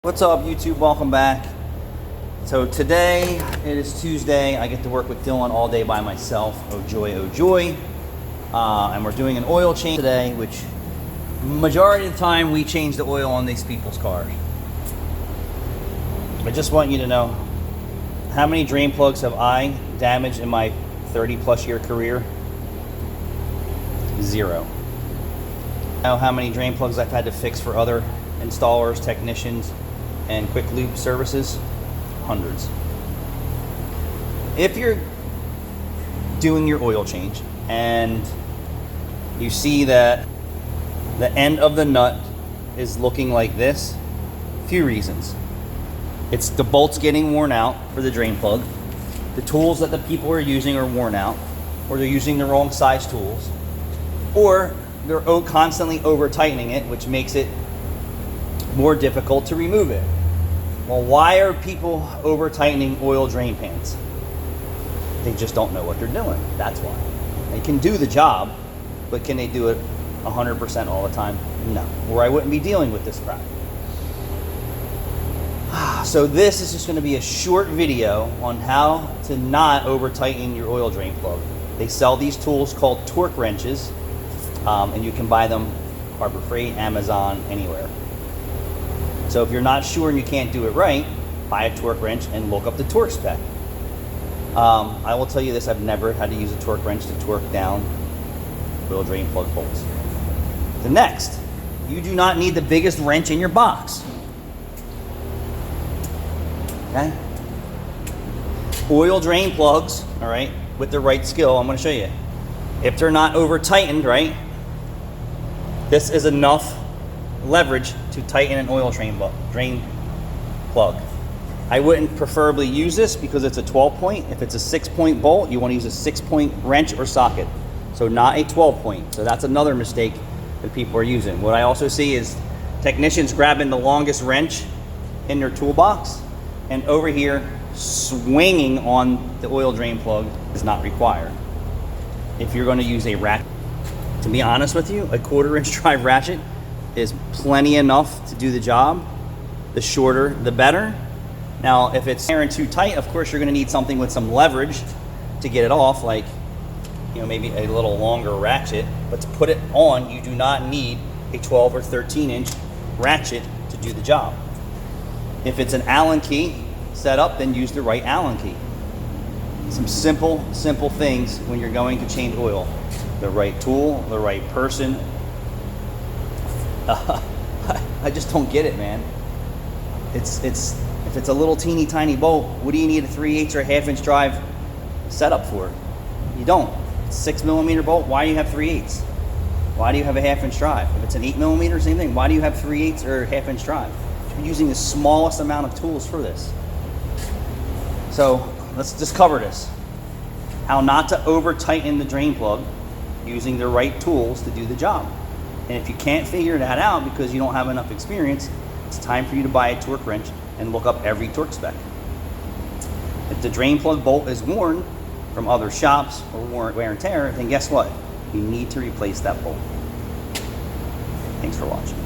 What's up, YouTube? Welcome back. So today, it is Tuesday. I get to work with Dylan all day by myself. Oh joy, oh joy. And we're doing an oil change today, which majority of the time we change the oil on these people's cars. I just want you to know, how many drain plugs have I damaged in my 30 plus year career? 0. Know how many drain plugs I've had to fix for other installers, technicians, and quick lube services? Hundreds. If you're doing your oil change and you see that the end of the nut is looking like this, few reasons. It's the bolts getting worn out for the drain plug, the tools that the people are using are worn out, or they're using the wrong size tools, or they're constantly over tightening it, which makes it more difficult to remove it. Well, why are people over tightening oil drain pans? They just don't know what they're doing. That's why. They can do the job, but can they do it 100% all the time? No. Or I wouldn't be dealing with this crap. So this is just going to be a short video on how to not over tighten your oil drain plug. They sell these tools called torque wrenches, and you can buy them Harbor Freight, Amazon, anywhere. So if you're not sure and you can't do it right, buy a torque wrench and look up the torque spec. I will tell you this, I've never had to use a torque wrench to torque down oil drain plug bolts. The next, you do not need the biggest wrench in your box. Okay? Oil drain plugs, all right, with the right skill, I'm going to show you. If they're not over tightened, right, this is enough leverage to tighten an oil drain plug. I wouldn't preferably use this because it's a 12 point. If it's a 6-point bolt, you want to use a 6-point wrench or socket. So not a 12 point. So that's another mistake that people are using. What I also see is technicians grabbing the longest wrench in their toolbox and over here swinging on the oil drain plug is not required. If you're going to use a ratchet, to be honest with you, a 1/4-inch drive ratchet is plenty enough to do the job. The shorter, the better. Now, if it's tearing too tight, of course, you're going to need something with some leverage to get it off, like, you know, maybe a little longer ratchet. But to put it on, you do not need a 12 or 13-inch ratchet to do the job. If it's an Allen key setup, then use the right Allen key. Some simple things when you're going to change oil. The right tool, the right person. I just don't get it, man. If it's a little teeny tiny bolt, what do you need a 3/8 or a 1/2-inch drive setup for? You don't. It's a 6mm bolt. Why do you have 3/8? Why do you have a 1/2-inch drive? If it's an 8mm, same thing. Why do you have 3/8 or a 1/2-inch drive? You're using the smallest amount of tools for this. So let's just cover this. How not to over tighten the drain plug using the right tools to do the job. And if you can't figure that out because you don't have enough experience, it's time for you to buy a torque wrench and look up every torque spec. If the drain plug bolt is worn from other shops or wear and tear, then guess what? You need to replace that bolt. Thanks for watching.